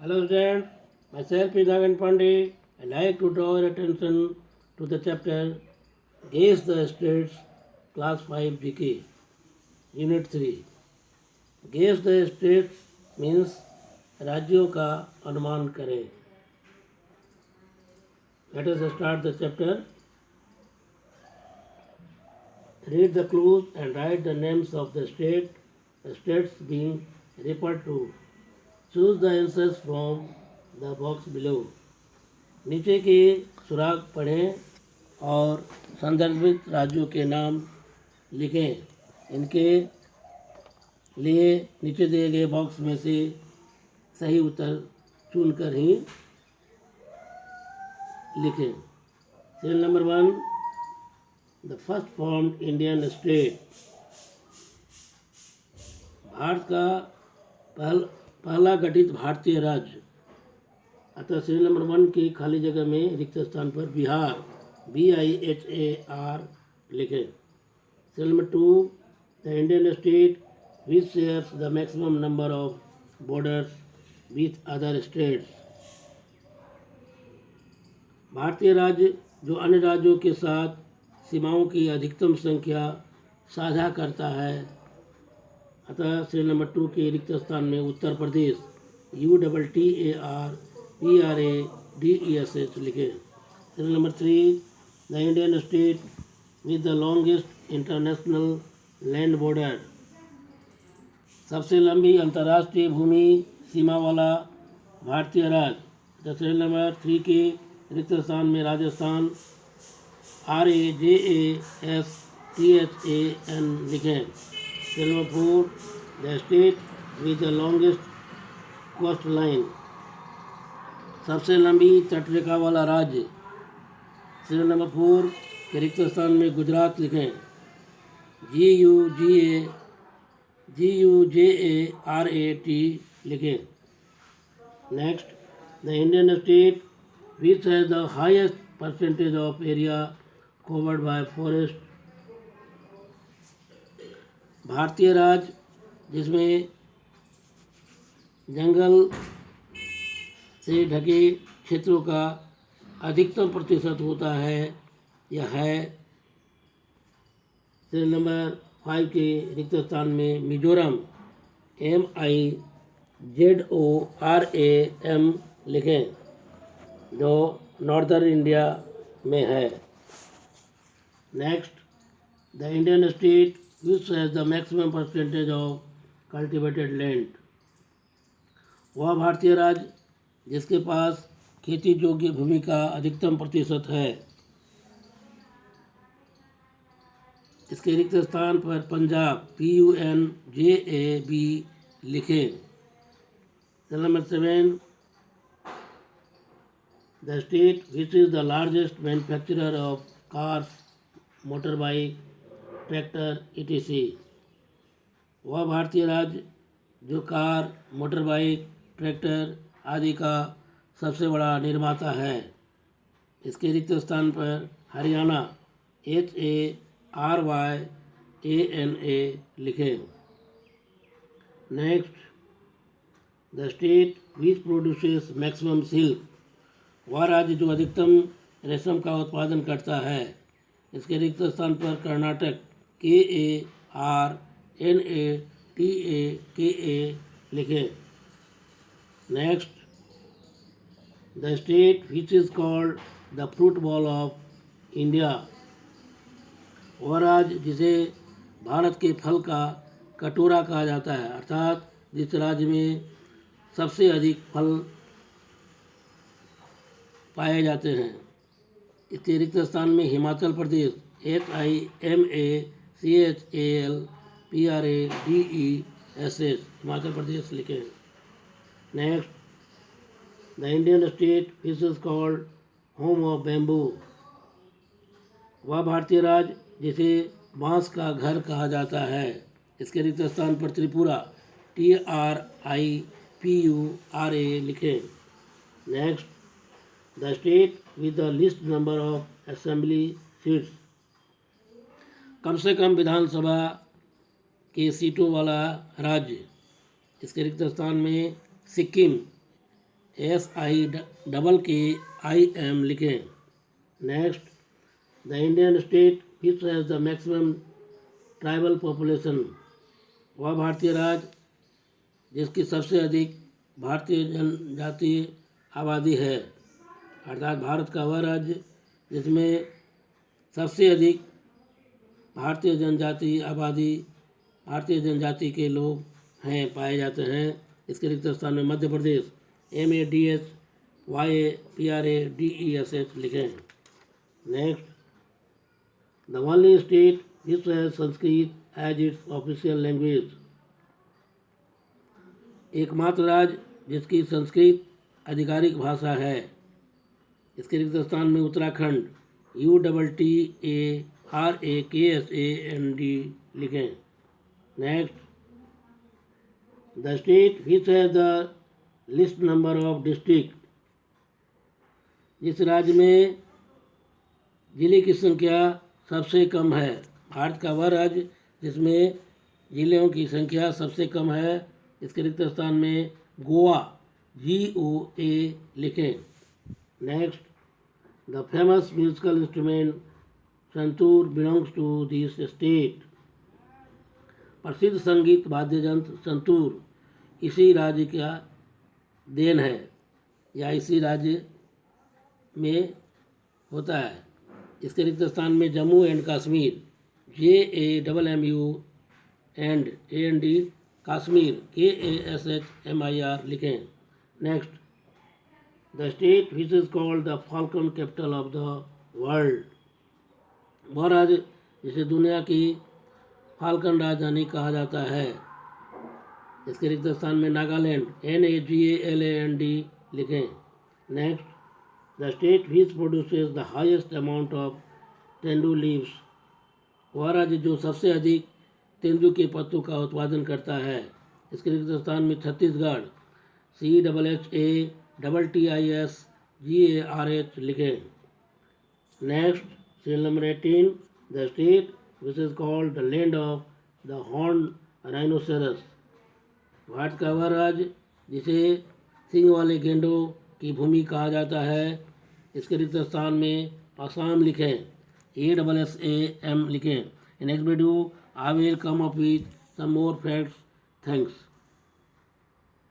Hello students, myself is Nagan Pandey. I like to draw your attention to the chapter Guess the States, Class 5 GK, Unit 3. Guess the States means राज्यों का अनुमान करें. Let us start the chapter. Read the clues and write the names of the states being referred to. Choose the answers from the box below. नीचे के सुराग पढ़ें और संदर्भित राज्यों के नाम लिखें. इनके लिए नीचे दिए गए बॉक्स में से सही उत्तर चुनकर ही लिखें. Serial number 1, the first formed Indian state. Bharat का पहला गठित भारतीय राज्य. अतः सीरियल नंबर 1 की खाली जगह में रिक्त स्थान पर बिहार BIHAR लिखें. Serial number 2, the Indian state which shares the maximum number of borders with other states. भारतीय राज्य जो अन्य राज्यों के साथ सीमाओं की अधिकतम संख्या साझा करता है. अतः सीरियल नंबर 2 के रिक्त स्थान में उत्तर प्रदेश UTTARPRADESH लिखें. Serial number 3, the Indian state with the longest international land border. सबसे लंबी अंतर्राष्ट्रीय भूमि सीमा वाला भारतीय राज्य. सीरियल नंबर 3 के रिक्त स्थान में राजस्थान RAJASTHAN लिखें. Serial number 4, the state with the longest coastline. सबसे लंबी तटरेखा वाला राज्य. सीरियल नंबर 4 के रिक्त स्थान में गुजरात लिखें. GUJARAT लिखें. Next, the Indian state which has the highest percentage of area covered by forest. भारतीय राज्य जिसमें जंगल से ढके क्षेत्रों का अधिकतम प्रतिशत होता है, यह है सीरियल नंबर 5 के रिक्त स्थान में मिजोरम MIZORAM लिखें, जो नॉर्दर्न इंडिया में है. Next, the Indian state which has the maximum percentage of cultivated land. वह भारतीय राज्य जिसके पास खेती योग्य भूमि का अधिकतम प्रतिशत है. इसके रिक्त स्थान पर पंजाब PUNJAB लिखें. Serial number 7, the state which is the largest manufacturer of cars, motor bike, tractor etc. वह भारतीय राज्य जो कार, मोटर बाइक, ट्रैक्टर आदि का सबसे बड़ा निर्माता है. इसके रिक्त स्थान पर हरियाणा HARYANA लिखें. Next, the state which produces maximum silk. वह राज्य जो अधिकतम रेशम का उत्पादन करता है. इसके रिक्त स्थान पर कर्नाटक KARNATAKA लिखें. Next, the state which is called the fruit ball of India. वह राज्य जिसे भारत के फल का कटोरा कहा जाता है, अर्थात जिस राज्य में सबसे अधिक फल पाए जाते हैं. इसके रिक्त स्थान में हिमाचल प्रदेश HIMACHALPRADESH हिमाचल प्रदेश लिखें. Next, the Indian state which is called home of bamboo. वह भारतीय राज्य जिसे बांस का घर कहा जाता है. इसके रिक्त स्थान पर त्रिपुरा TRIPURA लिखें. Next, the state with the least number of assembly seats. कम से कम विधानसभा के सीटों वाला राज्य. इसके रिक्त स्थान में सिक्किम SIKKIM लिखें। Next, the Indian state which has the maximum tribal population. वह भारतीय राज्य जिसकी सबसे अधिक भारतीय जनजातीय आबादी है, अर्थात भारत का वह राज्य जिसमें सबसे अधिक भारतीय जनजाति के लोग हैं, पाए जाते हैं। इसके रिक्त स्थान में मध्य प्रदेश, MADHYAPRADESH लिखें। Next, the only state which has Sanskrit as its official language. एकमात्र राज्य जिसकी संस्कृत आधिकारिक भाषा है। इसके रिक्त स्थान में उत्तराखंड, UTTARAKSAND लिखें। Next, the state which has the least number of district. जिस राज्य में जिले की संख्या सबसे कम है। भारत का वह राज्य जिसमें जिलों की संख्या सबसे कम है। इसके रिक्त स्थान में गोवा, GOA लिखें। Next, the famous musical instrument santoor belongs to this state. प्रसिद्ध संगीत वाद्य यंत्र संतूर इसी राज्य का देन है या इसी राज्य में होता है। इसके रिक्त स्थान में Jammu and Kashmir, JAMMU&AND Kashmir, KASHMIR लिखें। Next, the state which is called the falcon capital of the world. वह राज्य जिसे दुनिया की फाल्कन राजधानी कहा जाता है। इसके रिक्त स्थान में नागालैंड, NAGALAND लिखें। Next, the state which produces the highest amount of tendu leaves. वह राज्य जो सबसे अधिक तेंदू के पत्तों का उत्पादन करता है। इसके रिक्त स्थान में छत्तीसगढ़, CHHATTISGARH लिखें। Next, serial number 18, the state which is called the land of the horn rhinoceros. Bharat का वह राज्य जिसे सींग वाले गेंडों की भूमि कहा जाता है। इसके रिक्त स्थान में असम लिखें, ASSAM लिखें। Next video I will come up with some more facts. Thanks.